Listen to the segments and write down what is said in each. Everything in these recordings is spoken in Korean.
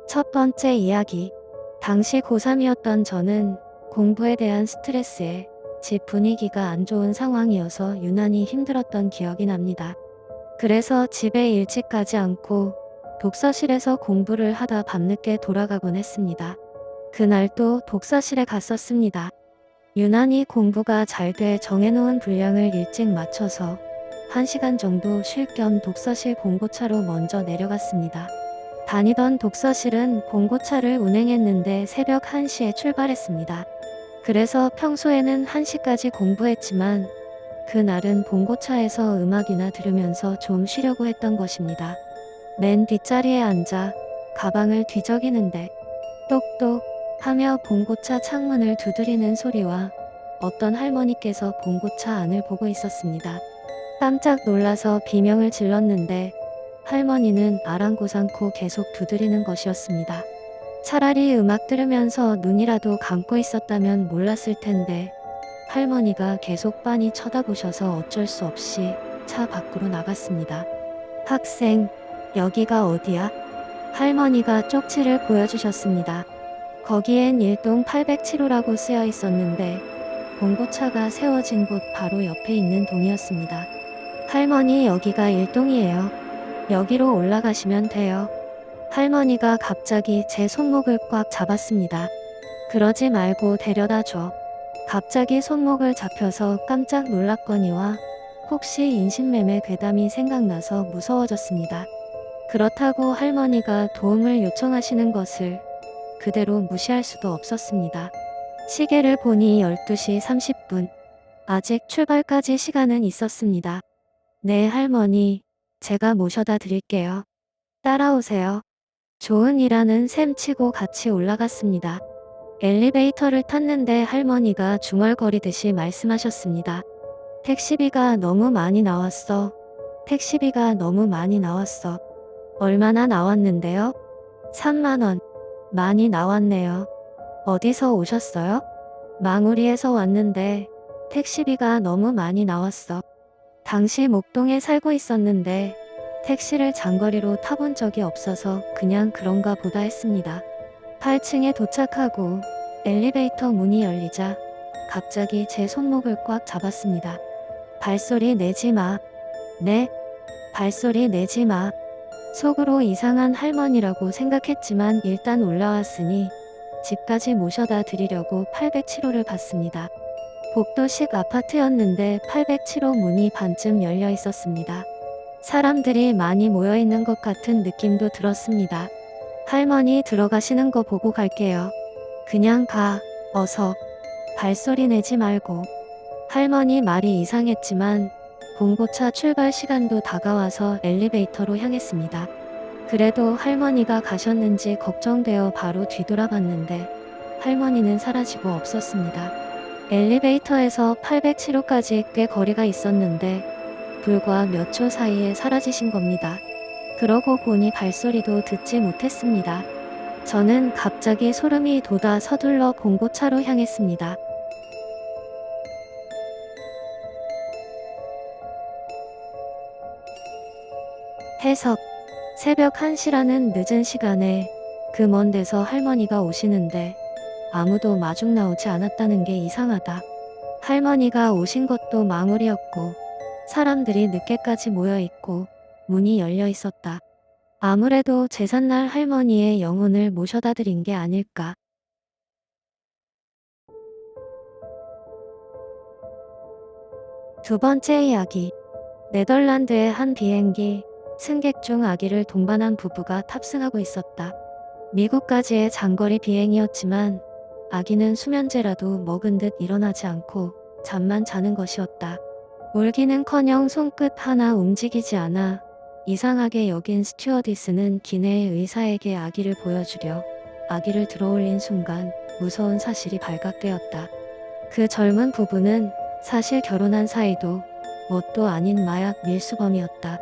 첫 번째 이야기. 당시 고3이었던 저는 공부에 대한 스트레스에 집 분위기가 안 좋은 상황이어서 유난히 힘들었던 기억이 납니다. 그래서 집에 일찍 가지 않고 독서실에서 공부를 하다 밤늦게 돌아가곤 했습니다. 그날 또 독서실에 갔었습니다. 유난히 공부가 잘 돼 정해놓은 분량을 일찍 마쳐서 1시간 정도 쉴 겸 독서실 봉고차로 먼저 내려갔습니다. 다니던 독서실은 봉고차를 운행했는데 새벽 1시에 출발했습니다. 그래서 평소에는 1시까지 공부했지만 그날은 봉고차에서 음악이나 들으면서 좀 쉬려고 했던 것입니다. 맨 뒷자리에 앉아 가방을 뒤적이는데 똑똑 하며 봉고차 창문을 두드리는 소리와 어떤 할머니께서 봉고차 안을 보고 있었습니다. 깜짝 놀라서 비명을 질렀는데 할머니는 아랑곳않고 계속 두드리는 것이었습니다. 차라리 음악 들으면서 눈이라도 감고 있었다면 몰랐을 텐데 할머니가 계속 빤히 쳐다보셔서 어쩔 수 없이 차 밖으로 나갔습니다. 학생, 여기가 어디야? 할머니가 쪽지를 보여주셨습니다. 거기엔 일동 807호라고 쓰여 있었는데 봉고차가 세워진 곳 바로 옆에 있는 동이었습니다. 할머니, 여기가 일동이에요. 여기로 올라가시면 돼요. 할머니가 갑자기 제 손목을 꽉 잡았습니다. 그러지 말고 데려다 줘. 갑자기 손목을 잡혀서 깜짝 놀랐거니와 혹시 인신매매 괴담이 생각나서 무서워졌습니다. 그렇다고 할머니가 도움을 요청하시는 것을 그대로 무시할 수도 없었습니다. 시계를 보니 12시 30분. 아직 출발까지 시간은 있었습니다. 네, 할머니. 제가 모셔다 드릴게요. 따라오세요. 좋은 일하는 셈 치고 같이 올라갔습니다. 엘리베이터를 탔는데 할머니가 중얼거리듯이 말씀하셨습니다. 택시비가 너무 많이 나왔어. 택시비가 너무 많이 나왔어. 얼마나 나왔는데요? 3만 원. 많이 나왔네요. 어디서 오셨어요? 망우리에서 왔는데 택시비가 너무 많이 나왔어. 당시 목동에 살고 있었는데 택시를 장거리로 타본 적이 없어서 그냥 그런가 보다 했습니다. 8층에 도착하고 엘리베이터 문이 열리자 갑자기 제 손목을 꽉 잡았습니다. 발소리 내지 마. 네? 발소리 내지 마. 속으로 이상한 할머니라고 생각했지만 일단 올라왔으니 집까지 모셔다 드리려고 807호를 봤습니다. 복도식 아파트였는데 807호 문이 반쯤 열려 있었습니다. 사람들이 많이 모여 있는 것 같은 느낌도 들었습니다. 할머니 들어가시는 거 보고 갈게요. 그냥 가, 어서. 발소리 내지 말고. 할머니 말이 이상했지만 봉고차 출발 시간도 다가와서 엘리베이터로 향했습니다. 그래도 할머니가 가셨는지 걱정되어 바로 뒤돌아봤는데 할머니는 사라지고 없었습니다. 엘리베이터에서 807호까지 꽤 거리가 있었는데 불과 몇 초 사이에 사라지신 겁니다. 그러고 보니 발소리도 듣지 못했습니다. 저는 갑자기 소름이 돋아 서둘러 봉고차로 향했습니다. 해석. 새벽 1시라는 늦은 시간에 그 먼 데서 할머니가 오시는데 아무도 마중 나오지 않았다는 게 이상하다. 할머니가 오신 것도 망울이었고 사람들이 늦게까지 모여있고 문이 열려 있었다. 아무래도 제삿날 할머니의 영혼을 모셔다 드린 게 아닐까. 두 번째 이야기. 네덜란드의 한 비행기 승객 중 아기를 동반한 부부가 탑승하고 있었다. 미국까지의 장거리 비행이었지만 아기는 수면제라도 먹은 듯 일어나지 않고 잠만 자는 것이었다. 울기는커녕 손끝 하나 움직이지 않아 이상하게 여긴 스튜어디스는 기내의 의사에게 아기를 보여주려 아기를 들어올린 순간 무서운 사실이 발각되었다. 그 젊은 부부는 사실 결혼한 사이도 뭣도 아닌 마약 밀수범이었다.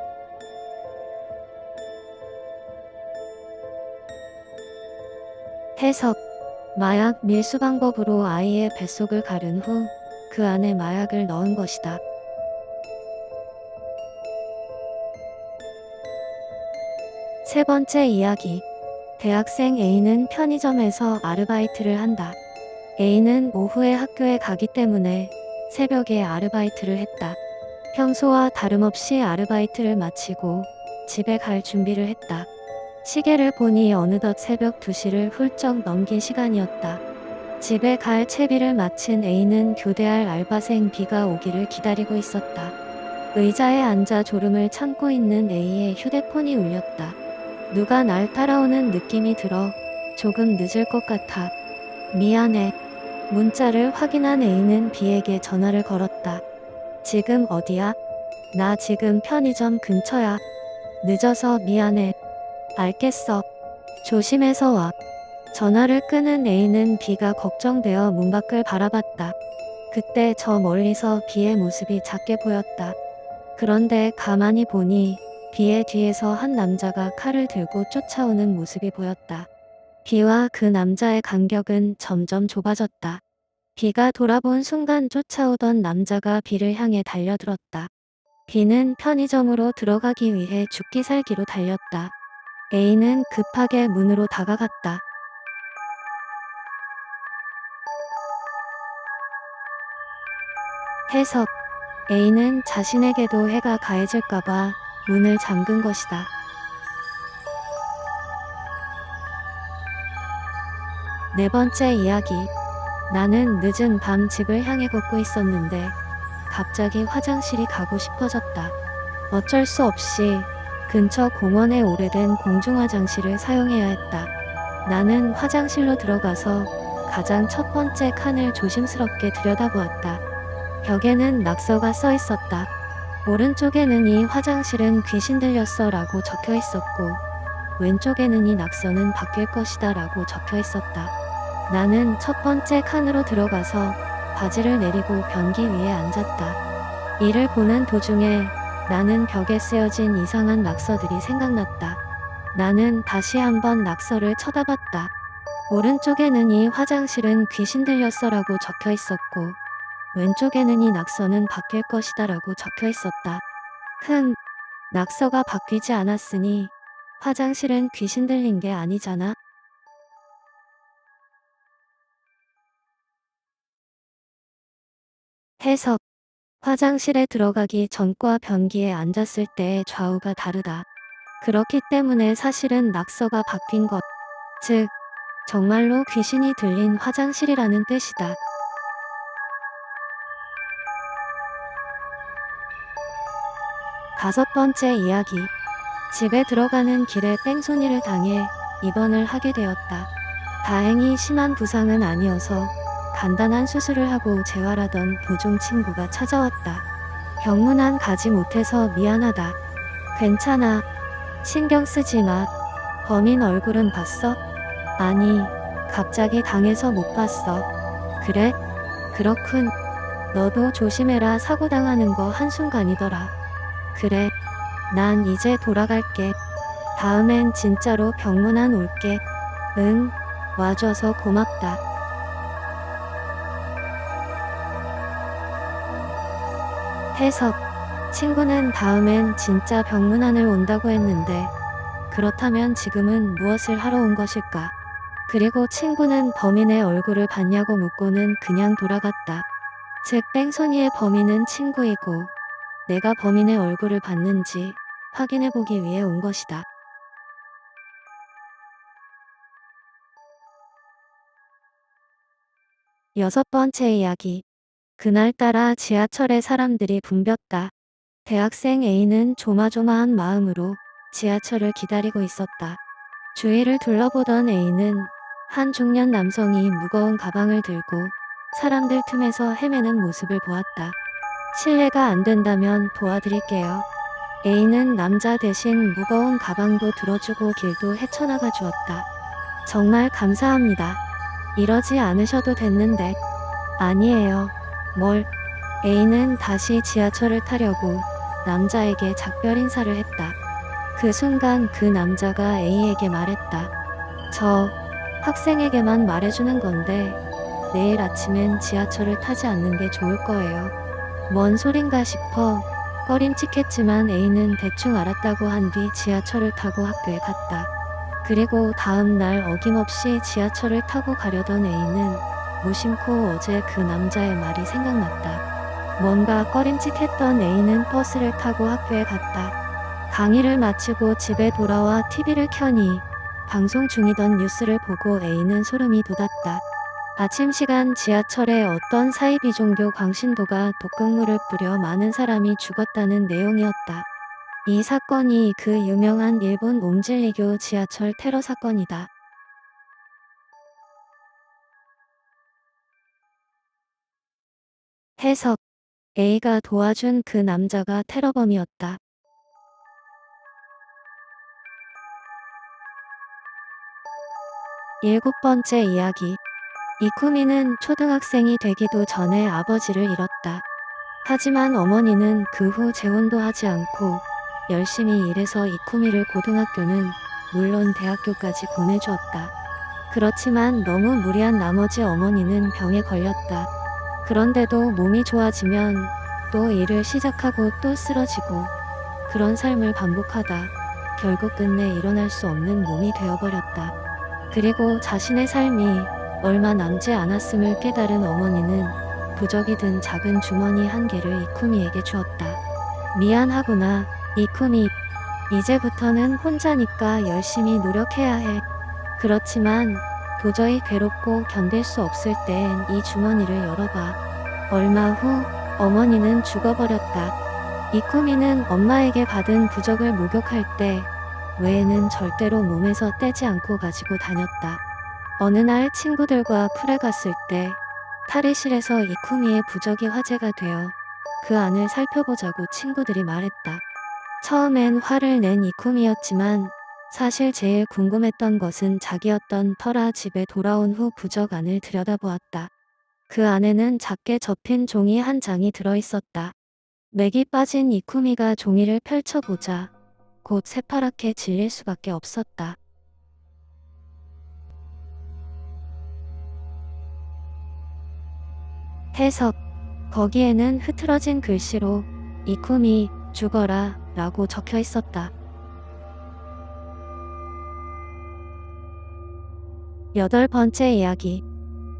해석. 마약 밀수 방법으로 아이의 뱃속을 가른 후 그 안에 마약을 넣은 것이다. 세 번째 이야기. 대학생 A는 편의점에서 아르바이트를 한다. A는 오후에 학교에 가기 때문에 새벽에 아르바이트를 했다. 평소와 다름없이 아르바이트를 마치고 집에 갈 준비를 했다. 시계를 보니 어느덧 새벽 2시를 훌쩍 넘긴 시간이었다. 집에 갈 채비를 마친 A는 교대할 알바생 B가 오기를 기다리고 있었다. 의자에 앉아 졸음을 참고 있는 A의 휴대폰이 울렸다. 누가 날 따라오는 느낌이 들어 조금 늦을 것 같아. 미안해. 문자를 확인한 A는 B에게 전화를 걸었다. 지금 어디야? 나 지금 편의점 근처야. 늦어서 미안해. 알겠어. 조심해서 와. 전화를 끄는 A는 B가 걱정되어 문 밖을 바라봤다. 그때 저 멀리서 B의 모습이 작게 보였다. 그런데 가만히 보니 B의 뒤에서 한 남자가 칼을 들고 쫓아오는 모습이 보였다. B와 그 남자의 간격은 점점 좁아졌다. B가 돌아본 순간 쫓아오던 남자가 B를 향해 달려들었다. B는 편의점으로 들어가기 위해 죽기 살기로 달렸다. A는 급하게 문으로 다가갔다. 해석. A는 자신에게도 해가 가해질까봐 문을 잠근 것이다. 네 번째 이야기. 나는 늦은 밤 집을 향해 걷고 있었는데 갑자기 화장실이 가고 싶어졌다. 어쩔 수 없이 근처 공원의 오래된 공중화장실을 사용해야 했다. 나는 화장실로 들어가서 가장 첫 번째 칸을 조심스럽게 들여다보았다. 벽에는 낙서가 써 있었다. 오른쪽에는 이 화장실은 귀신 들렸어 라고 적혀 있었고 왼쪽에는 이 낙서는 바뀔 것이다 라고 적혀 있었다. 나는 첫 번째 칸으로 들어가서 바지를 내리고 변기 위에 앉았다. 이를 보는 도중에 나는 벽에 쓰여진 이상한 낙서들이 생각났다. 나는 다시 한번 낙서를 쳐다봤다. 오른쪽에는 이 화장실은 귀신 들렸어 라고 적혀 있었고 왼쪽에는 이 낙서는 바뀔 것이다 라고 적혀 있었다. 낙서가 바뀌지 않았으니 화장실은 귀신 들린 게 아니잖아. 해석. 화장실에 들어가기 전과 변기에 앉았을 때의 좌우가 다르다. 그렇기 때문에 사실은 낙서가 바뀐 것, 즉 정말로 귀신이 들린 화장실이라는 뜻이다. 다섯 번째 이야기. 집에 들어가는 길에 뺑소니를 당해 입원을 하게 되었다. 다행히 심한 부상은 아니어서 간단한 수술을 하고 재활하던 도중 친구가 찾아왔다. 병문안 가지 못해서 미안하다. 괜찮아. 신경 쓰지 마. 범인 얼굴은 봤어? 아니, 갑자기 당해서 못 봤어. 그래? 그렇군. 너도 조심해라. 사고 당하는 거 한순간이더라. 그래. 난 이제 돌아갈게. 다음엔 진짜로 병문안 올게. 응. 와줘서 고맙다. 해석. 친구는 다음엔 진짜 병문안을 온다고 했는데 그렇다면 지금은 무엇을 하러 온 것일까? 그리고 친구는 범인의 얼굴을 봤냐고 묻고는 그냥 돌아갔다. 즉 뺑소니의 범인은 친구이고 내가 범인의 얼굴을 봤는지 확인해보기 위해 온 것이다. 여섯 번째 이야기. 그날따라 지하철에 사람들이 붐볐다. 대학생 A는 조마조마한 마음으로 지하철을 기다리고 있었다. 주위를 둘러보던 A는 한 중년 남성이 무거운 가방을 들고 사람들 틈에서 헤매는 모습을 보았다. 실례가 안 된다면 도와드릴게요. A는 남자 대신 무거운 가방도 들어주고 길도 헤쳐나가 주었다. 정말 감사합니다. 이러지 않으셔도 됐는데. 아니에요. 뭘? A는 다시 지하철을 타려고 남자에게 작별 인사를 했다. 그 순간 그 남자가 A에게 말했다. 저 학생에게만 말해주는 건데 내일 아침엔 지하철을 타지 않는 게 좋을 거예요. 뭔 소린가 싶어 꺼림칙했지만 A는 대충 알았다고 한 뒤 지하철을 타고 학교에 갔다. 그리고 다음 날 어김없이 지하철을 타고 가려던 A는 무심코 어제 그 남자의 말이 생각났다. 뭔가 꺼림칙했던 A는 버스를 타고 학교에 갔다. 강의를 마치고 집에 돌아와 TV를 켜니 방송 중이던 뉴스를 보고 A는 소름이 돋았다. 아침 시간 지하철에 어떤 사이비 종교 광신도가 독극물을 뿌려 많은 사람이 죽었다는 내용이었다. 이 사건이 그 유명한 일본 옴질리교 지하철 테러 사건이다. 해석. A가 도와준 그 남자가 테러범이었다. 일곱 번째 이야기. 이쿠미는 초등학생이 되기도 전에 아버지를 잃었다. 하지만 어머니는 그 후 재혼도 하지 않고 열심히 일해서 이쿠미를 고등학교는 물론 대학교까지 보내주었다. 그렇지만 너무 무리한 나머지 어머니는 병에 걸렸다. 그런데도 몸이 좋아지면 또 일을 시작하고 또 쓰러지고 그런 삶을 반복하다 결국 끝내 일어날 수 없는 몸이 되어버렸다. 그리고 자신의 삶이 얼마 남지 않았음을 깨달은 어머니는 부적이 든 작은 주머니 한 개를 이쿠미에게 주었다. 미안하구나, 이쿠미. 이제부터는 혼자니까 열심히 노력해야 해. 그렇지만 도저히 괴롭고 견딜 수 없을 땐 이 주머니를 열어봐. 얼마 후 어머니는 죽어버렸다. 이쿠미는 엄마에게 받은 부적을 목욕할 때 외에는 절대로 몸에서 떼지 않고 가지고 다녔다. 어느 날 친구들과 풀에 갔을 때 탈의실에서 이쿠미의 부적이 화제가 되어 그 안을 살펴보자고 친구들이 말했다. 처음엔 화를 낸 이쿠미였지만 사실 제일 궁금했던 것은 자기였던 터라. 집에 돌아온 후 부적 안을 들여다보았다. 그 안에는 작게 접힌 종이 한 장이 들어있었다. 맥이 빠진 이쿠미가 종이를 펼쳐보자 곧 새파랗게 질릴 수밖에 없었다. 해석. 거기에는 흐트러진 글씨로 이쿠미 죽어라 라고 적혀 있었다. 여덟 번째 이야기.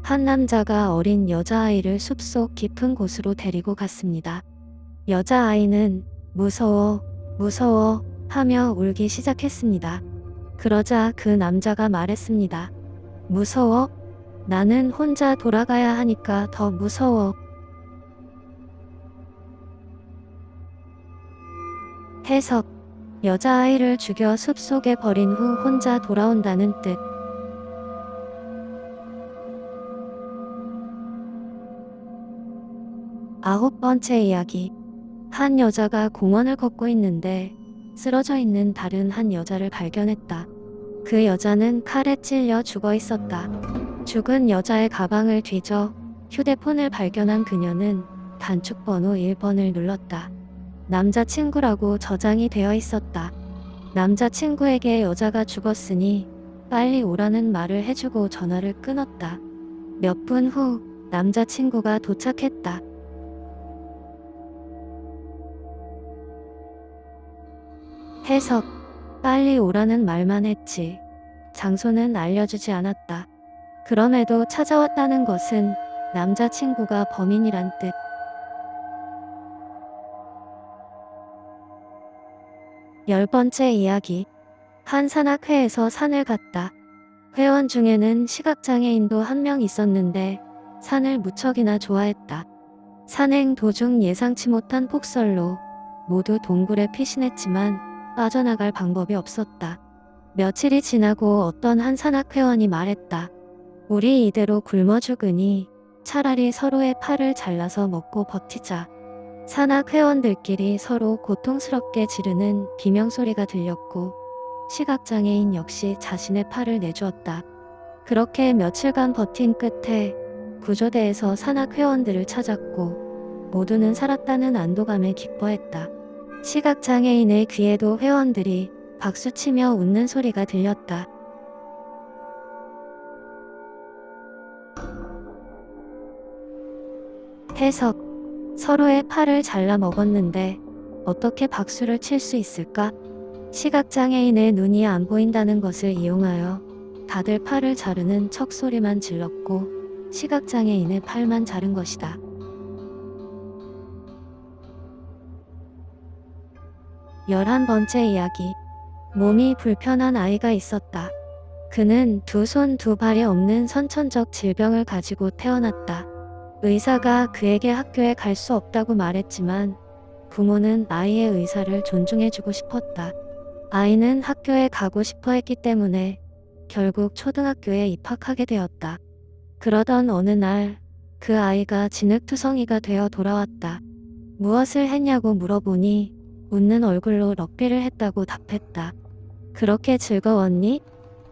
한 남자가 어린 여자아이를 숲속 깊은 곳으로 데리고 갔습니다. 여자아이는 무서워, 무서워 하며 울기 시작했습니다. 그러자 그 남자가 말했습니다. 무서워? 나는 혼자 돌아가야 하니까 더 무서워. 해석. 여자아이를 죽여 숲속에 버린 후 혼자 돌아온다는 뜻. 아홉 번째 이야기. 한 여자가 공원을 걷고 있는데 쓰러져 있는 다른 한 여자를 발견했다. 그 여자는 칼에 찔려 죽어 있었다. 죽은 여자의 가방을 뒤져 휴대폰을 발견한 그녀는 단축번호 1번을 눌렀다. 남자친구라고 저장이 되어 있었다. 남자친구에게 여자가 죽었으니 빨리 오라는 말을 해주고 전화를 끊었다. 몇 분 후 남자친구가 도착했다. 해석. 빨리 오라는 말만 했지. 장소는 알려주지 않았다. 그럼에도 찾아왔다는 것은 남자친구가 범인이란 뜻. 열 번째 이야기. 한 산악회에서 산을 갔다. 회원 중에는 시각장애인도 한 명 있었는데 산을 무척이나 좋아했다. 산행 도중 예상치 못한 폭설로 모두 동굴에 피신했지만 빠져나갈 방법이 없었다. 며칠이 지나고 어떤 한 산악회원이 말했다. 우리 이대로 굶어 죽으니 차라리 서로의 팔을 잘라서 먹고 버티자. 산악회원들끼리 서로 고통스럽게 지르는 비명소리가 들렸고 시각장애인 역시 자신의 팔을 내주었다. 그렇게 며칠간 버틴 끝에 구조대에서 산악회원들을 찾았고 모두는 살았다는 안도감에 기뻐했다. 시각장애인의 귀에도 회원들이 박수치며 웃는 소리가 들렸다. 해석. 서로의 팔을 잘라 먹었는데 어떻게 박수를 칠 수 있을까? 시각장애인의 눈이 안 보인다는 것을 이용하여 다들 팔을 자르는 척 소리만 질렀고 시각장애인의 팔만 자른 것이다. 11번째 이야기. 몸이 불편한 아이가 있었다. 그는 두 손 두 발이 없는 선천적 질병을 가지고 태어났다. 의사가 그에게 학교에 갈 수 없다고 말했지만 부모는 아이의 의사를 존중해주고 싶었다. 아이는 학교에 가고 싶어 했기 때문에 결국 초등학교에 입학하게 되었다. 그러던 어느 날 그 아이가 지능투성이가 되어 돌아왔다. 무엇을 했냐고 물어보니 웃는 얼굴로 럭비를 했다고 답했다. 그렇게 즐거웠니?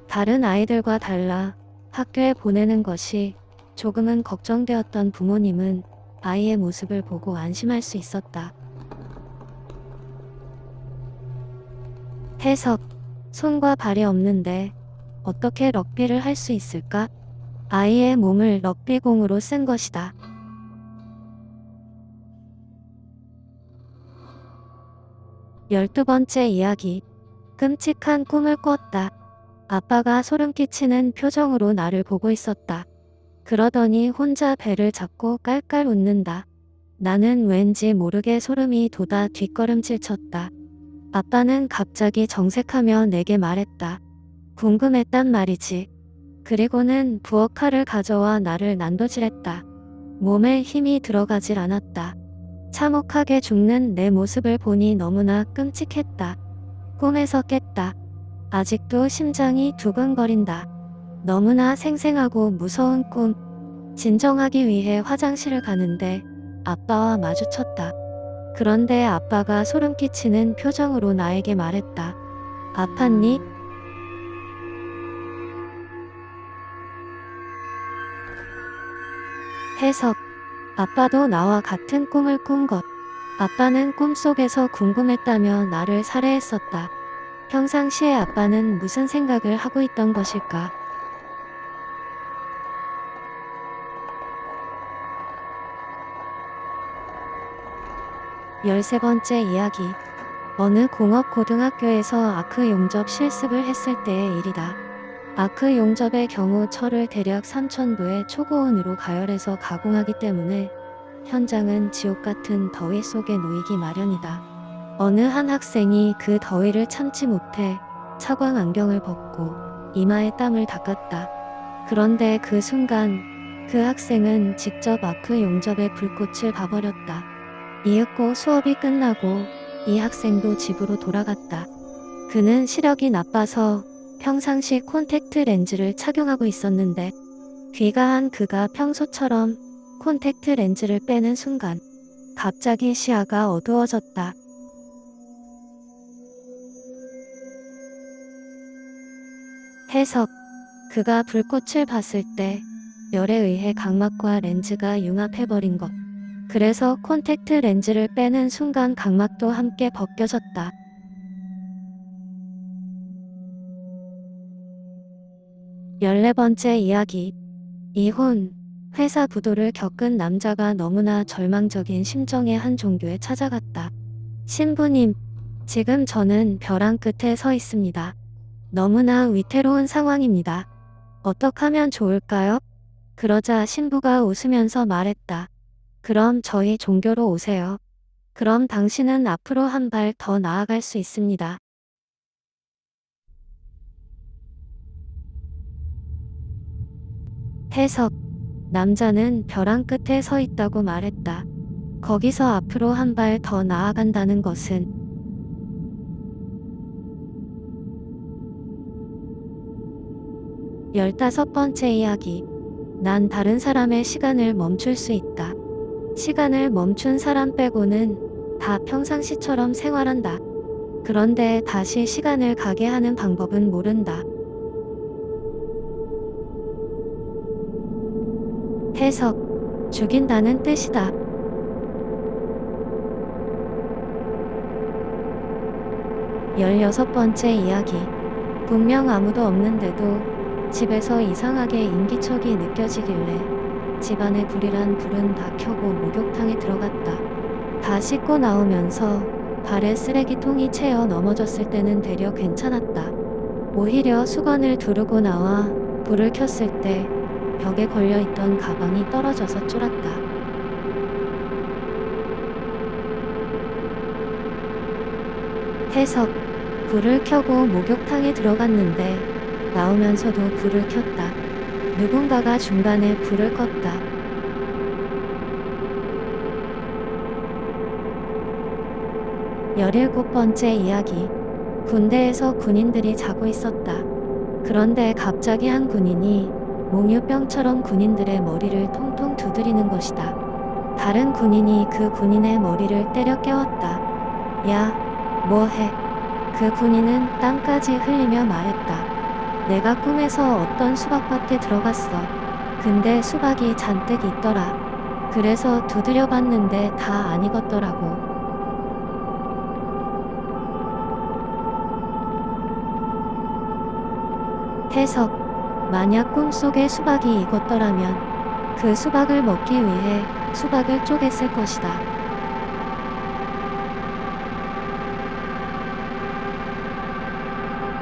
다른 아이들과 달라 학교에 보내는 것이 조금은 걱정되었던 부모님은 아이의 모습을 보고 안심할 수 있었다. 해석. 손과 발이 없는데 어떻게 럭비를 할 수 있을까? 아이의 몸을 럭비공으로 쓴 것이다. 12번째 이야기. 끔찍한 꿈을 꿨다. 아빠가 소름 끼치는 표정으로 나를 보고 있었다. 그러더니 혼자 배를 잡고 깔깔 웃는다. 나는 왠지 모르게 소름이 돋아 뒷걸음질 쳤다. 아빠는 갑자기 정색하며 내게 말했다. 궁금했단 말이지. 그리고는 부엌칼을 가져와 나를 난도질했다. 몸에 힘이 들어가질 않았다. 참혹하게 죽는 내 모습을 보니 너무나 끔찍했다. 꿈에서 깼다. 아직도 심장이 두근거린다. 너무나 생생하고 무서운 꿈. 진정하기 위해 화장실을 가는데 아빠와 마주쳤다. 그런데 아빠가 소름 끼치는 표정으로 나에게 말했다. 아팠니? 해석. 아빠도 나와 같은 꿈을 꾼 것. 아빠는 꿈속에서 궁금했다며 나를 살해했었다. 평상시에 아빠는 무슨 생각을 하고 있던 것일까? 13번째 이야기. 어느 공업고등학교에서 아크 용접 실습을 했을 때의 일이다. 아크 용접의 경우 철을 대략 3000도의 초고온으로 가열해서 가공하기 때문에 현장은 지옥 같은 더위 속에 놓이기 마련이다. 어느 한 학생이 그 더위를 참지 못해 차광 안경을 벗고 이마에 땀을 닦았다. 그런데 그 순간 그 학생은 직접 아크 용접의 불꽃을 봐버렸다. 이윽고 수업이 끝나고 이 학생도 집으로 돌아갔다. 그는 시력이 나빠서 평상시 콘택트 렌즈를 착용하고 있었는데 귀가한 그가 평소처럼 콘택트 렌즈를 빼는 순간 갑자기 시야가 어두워졌다. 해석. 그가 불꽃을 봤을 때 열에 의해 각막과 렌즈가 융합해버린 것. 그래서 콘택트 렌즈를 빼는 순간 각막도 함께 벗겨졌다. 14번째 이야기. 이혼. 회사 부도를 겪은 남자가 너무나 절망적인 심정의 한 종교에 찾아갔다. 신부님, 지금 저는 벼랑 끝에 서 있습니다. 너무나 위태로운 상황입니다. 어떻게 하면 좋을까요? 그러자 신부가 웃으면서 말했다. 그럼 저희 종교로 오세요. 그럼 당신은 앞으로 한 발 더 나아갈 수 있습니다. 해석. 남자는 벼랑 끝에 서 있다고 말했다. 거기서 앞으로 한 발 더 나아간다는 것은 15번째 이야기. 난 다른 사람의 시간을 멈출 수 있다. 시간을 멈춘 사람 빼고는 다 평상시처럼 생활한다. 그런데 다시 시간을 가게 하는 방법은 모른다. 해석. 죽인다는 뜻이다. 16번째 이야기. 분명 아무도 없는데도 집에서 이상하게 인기척이 느껴지길래 집안에 불이란 불은 다 켜고 목욕탕에 들어갔다. 다 씻고 나오면서 발에 쓰레기통이 채여 넘어졌을 때는 되려 괜찮았다. 오히려 수건을 두르고 나와 불을 켰을 때 벽에 걸려있던 가방이 떨어져서 쫄았다. 해석. 불을 켜고 목욕탕에 들어갔는데 나오면서도 불을 켰다. 누군가가 중간에 불을 껐다. 17번째 이야기. 군대에서 군인들이 자고 있었다. 그런데 갑자기 한 군인이 몽유병처럼 군인들의 머리를 통통 두드리는 것이다. 다른 군인이 그 군인의 머리를 때려 깨웠다. 야, 뭐해? 그 군인은 땀까지 흘리며 말했다. 내가 꿈에서 어떤 수박밭에 들어갔어. 근데 수박이 잔뜩 있더라. 그래서 두드려 봤는데 다 안 익었더라고. 해석. 만약 꿈속에 수박이 익었더라면 그 수박을 먹기 위해 수박을 쪼갰을 것이다.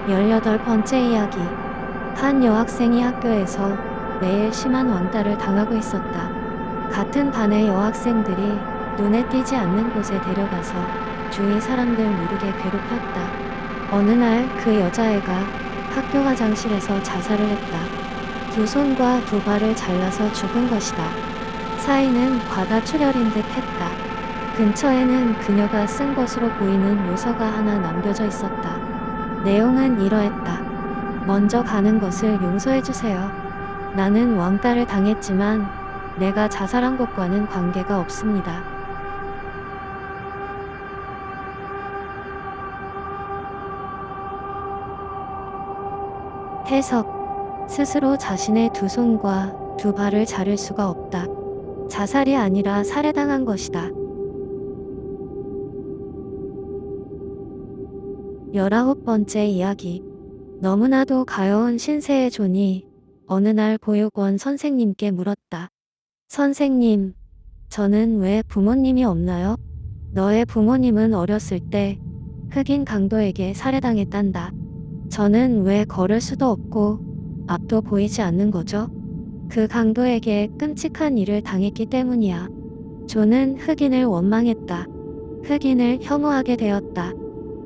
18번째 이야기. 한 여학생이 학교에서 매일 심한 왕따를 당하고 있었다. 같은 반의 여학생들이 눈에 띄지 않는 곳에 데려가서 주위 사람들 모르게 괴롭혔다. 어느 날 그 여자애가 학교 화장실에서 자살을 했다. 두 손과 두 발을 잘라서 죽은 것이다. 사인은 과다출혈인 듯 했다. 근처에는 그녀가 쓴 것으로 보이는 요서가 하나 남겨져 있었다. 내용은 이러했다. 먼저 가는 것을 용서해주세요. 나는 왕따를 당했지만 내가 자살한 것과는 관계가 없습니다. 해석. 스스로 자신의 두 손과 두 발을 자를 수가 없다. 자살이 아니라 살해당한 것이다. 19번째 이야기. 너무나도 가여운 신세의 존이 어느 날 보육원 선생님께 물었다. 선생님, 저는 왜 부모님이 없나요? 너의 부모님은 어렸을 때 흑인 강도에게 살해당했단다. 저는 왜 걸을 수도 없고 앞도 보이지 않는 거죠? 그 강도에게 끔찍한 일을 당했기 때문이야. 존은 흑인을 원망했다. 흑인을 혐오하게 되었다.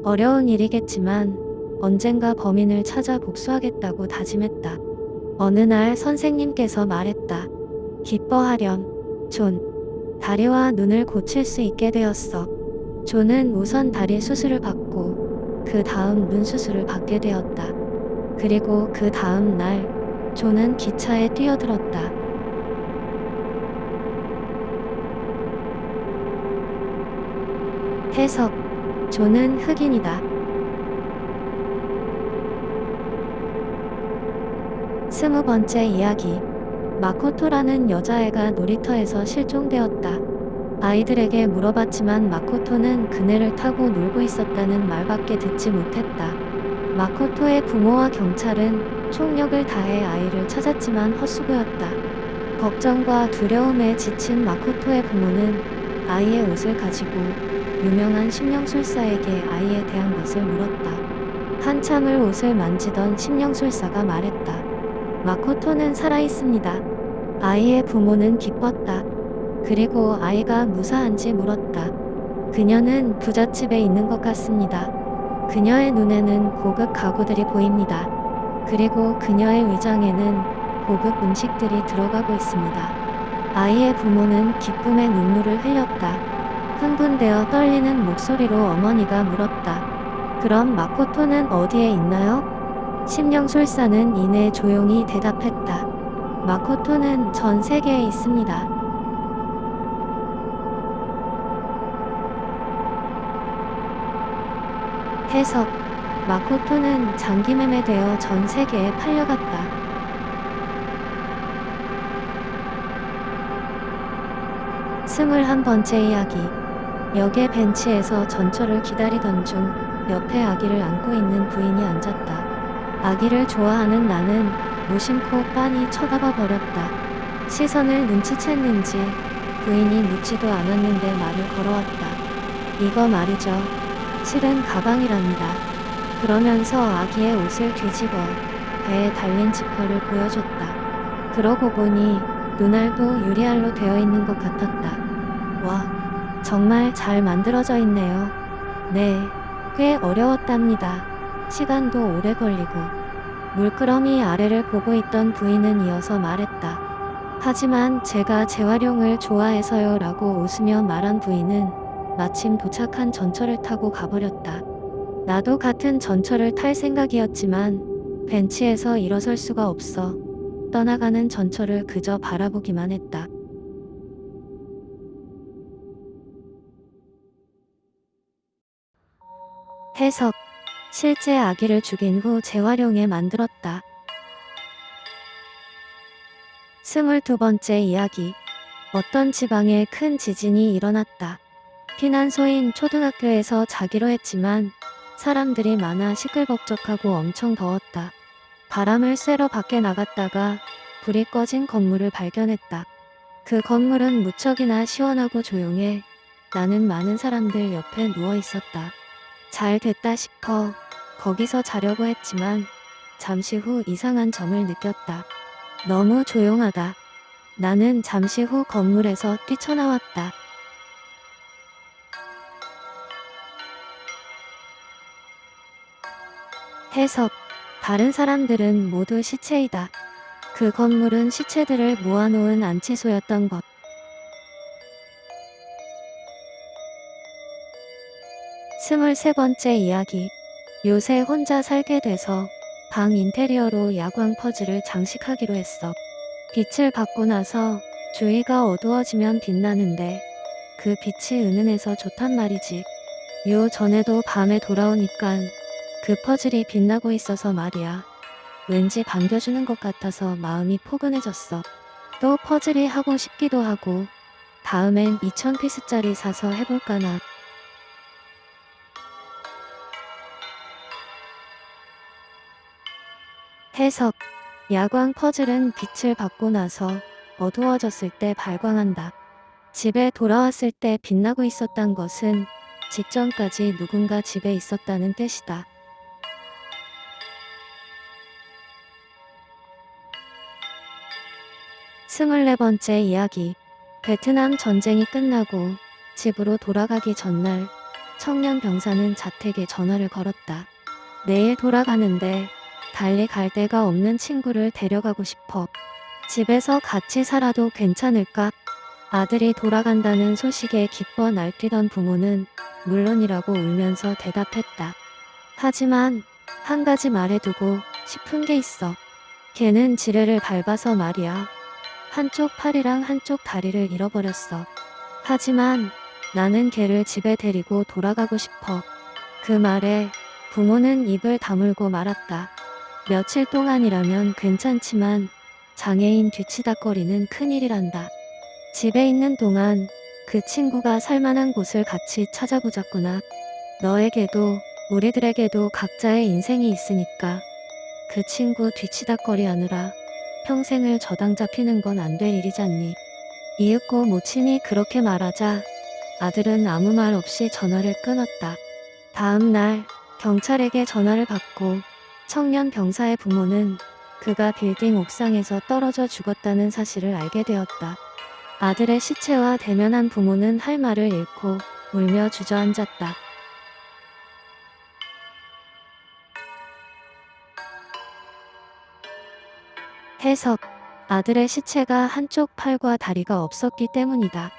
어려운 일이겠지만 언젠가 범인을 찾아 복수하겠다고 다짐했다. 어느 날 선생님께서 말했다. 기뻐하렴, 존. 다리와 눈을 고칠 수 있게 되었어. 존은 우선 다리 수술을 받고 그 다음 눈 수술을 받게 되었다. 그리고 그 다음 날 존은 기차에 뛰어들었다. 해석. 존은 흑인이다. 20번째 이야기. 마코토라는 여자애가 놀이터에서 실종되었다. 아이들에게 물어봤지만 마코토는 그네를 타고 놀고 있었다는 말밖에 듣지 못했다. 마코토의 부모와 경찰은 총력을 다해 아이를 찾았지만 헛수고였다. 걱정과 두려움에 지친 마코토의 부모는 아이의 옷을 가지고 유명한 심령술사에게 아이에 대한 것을 물었다. 한참을 옷을 만지던 심령술사가 말했다. 마코토는 살아있습니다. 아이의 부모는 기뻤다. 그리고 아이가 무사한지 물었다. 그녀는 부잣집에 있는 것 같습니다. 그녀의 눈에는 고급 가구들이 보입니다. 그리고 그녀의 위장에는 고급 음식들이 들어가고 있습니다. 아이의 부모는 기쁨의 눈물을 흘렸다. 흥분되어 떨리는 목소리로 어머니가 물었다. 그럼 마코토는 어디에 있나요? 심령술사는 이내 조용히 대답했다. 마코토는 전 세계에 있습니다. 해석. 마코토는 장기 매매되어 전 세계에 팔려갔다. 21번째 이야기. 역의 벤치에서 전철을 기다리던 중 옆에 아기를 안고 있는 부인이 앉았다. 아기를 좋아하는 나는 무심코 빤히 쳐다봐 버렸다. 시선을 눈치챘는지 부인이 묻지도 않았는데 말을 걸어왔다. 이거 말이죠. 실은 가방이랍니다. 그러면서 아기의 옷을 뒤집어 배에 달린 지퍼를 보여줬다. 그러고 보니 눈알도 유리알로 되어 있는 것 같았다. 와, 정말 잘 만들어져 있네요. 네, 꽤 어려웠답니다. 시간도 오래 걸리고. 물끄러미 아래를 보고 있던 부인은 이어서 말했다. 하지만 제가 재활용을 좋아해서요 라고 웃으며 말한 부인은 마침 도착한 전철을 타고 가버렸다. 나도 같은 전철을 탈 생각이었지만 벤치에서 일어설 수가 없어 떠나가는 전철을 그저 바라보기만 했다. 해석. 실제 아기를 죽인 후 재활용에 만들었다. 22번째 이야기. 어떤 지방에 큰 지진이 일어났다. 피난소인 초등학교에서 자기로 했지만 사람들이 많아 시끌벅적하고 엄청 더웠다. 바람을 쐬러 밖에 나갔다가 불이 꺼진 건물을 발견했다. 그 건물은 무척이나 시원하고 조용해 나는 많은 사람들 옆에 누워 있었다. 잘 됐다 싶어 거기서 자려고 했지만 잠시 후 이상한 점을 느꼈다. 너무 조용하다. 나는 잠시 후 건물에서 뛰쳐나왔다. 해석. 다른 사람들은 모두 시체이다. 그 건물은 시체들을 모아놓은 안치소였던 것. 23번째 이야기. 요새 혼자 살게 돼서 방 인테리어로 야광 퍼즐을 장식하기로 했어. 빛을 받고 나서 주위가 어두워지면 빛나는데 그 빛이 은은해서 좋단 말이지. 요 전에도 밤에 돌아오니깐 그 퍼즐이 빛나고 있어서 말이야. 왠지 반겨주는 것 같아서 마음이 포근해졌어. 또 퍼즐이 하고 싶기도 하고 다음엔 2000피스짜리 사서 해볼까나. 해석. 야광 퍼즐은 빛을 받고 나서 어두워졌을 때 발광한다. 집에 돌아왔을 때 빛나고 있었단 것은 직전까지 누군가 집에 있었다는 뜻이다. 24번째 이야기. 베트남 전쟁이 끝나고 집으로 돌아가기 전날 청년 병사는 자택에 전화를 걸었다. 내일 돌아가는데 달리 갈 데가 없는 친구를 데려가고 싶어. 집에서 같이 살아도 괜찮을까? 아들이 돌아간다는 소식에 기뻐 날뛰던 부모는 물론이라고 울면서 대답했다. 하지만 한 가지 말해두고 싶은 게 있어. 걔는 지뢰를 밟아서 말이야. 한쪽 팔이랑 한쪽 다리를 잃어버렸어. 하지만 나는 걔를 집에 데리고 돌아가고 싶어. 그 말에 부모는 입을 다물고 말았다. 며칠 동안이라면 괜찮지만 장애인 뒤치다꺼리는 큰일이란다. 집에 있는 동안 그 친구가 살만한 곳을 같이 찾아보자꾸나. 너에게도 우리들에게도 각자의 인생이 있으니까 그 친구 뒤치다꺼리 하느라 평생을 저당 잡히는 건 안 될 일이잖니. 이윽고 모친이 그렇게 말하자 아들은 아무 말 없이 전화를 끊었다. 다음 날 경찰에게 전화를 받고 청년 병사의 부모는 그가 빌딩 옥상에서 떨어져 죽었다는 사실을 알게 되었다. 아들의 시체와 대면한 부모는 할 말을 잃고 울며 주저앉았다. 해석. 아들의 시체가 한쪽 팔과 다리가 없었기 때문이다.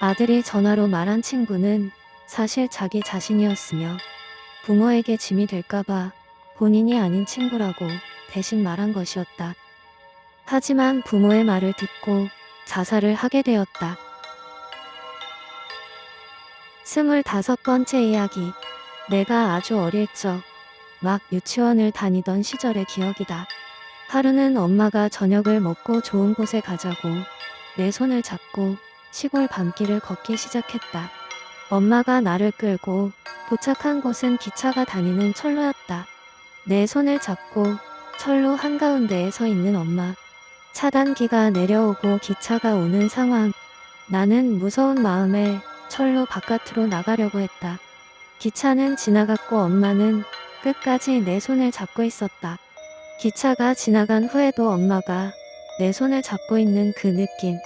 아들이 전화로 말한 친구는 사실 자기 자신이었으며 부모에게 짐이 될까봐 본인이 아닌 친구라고 대신 말한 것이었다. 하지만 부모의 말을 듣고 자살을 하게 되었다. 25번째 이야기. 내가 아주 어릴 적 막 유치원을 다니던 시절의 기억이다. 하루는 엄마가 저녁을 먹고 좋은 곳에 가자고 내 손을 잡고 시골 밤길을 걷기 시작했다. 엄마가 나를 끌고 도착한 곳은 기차가 다니는 철로였다. 내 손을 잡고 철로 한가운데에 서 있는 엄마. 차단기가 내려오고 기차가 오는 상황. 나는 무서운 마음에 철로 바깥으로 나가려고 했다. 기차는 지나갔고 엄마는 끝까지 내 손을 잡고 있었다. 기차가 지나간 후에도 엄마가 내 손을 잡고 있는 그 느낌.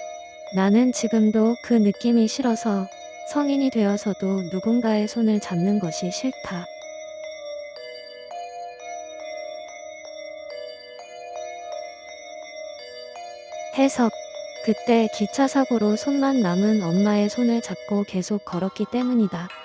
나는 지금도 그 느낌이 싫어서 성인이 되어서도 누군가의 손을 잡는 것이 싫다. 해석. 그때 기차 사고로 손만 남은 엄마의 손을 잡고 계속 걸었기 때문이다.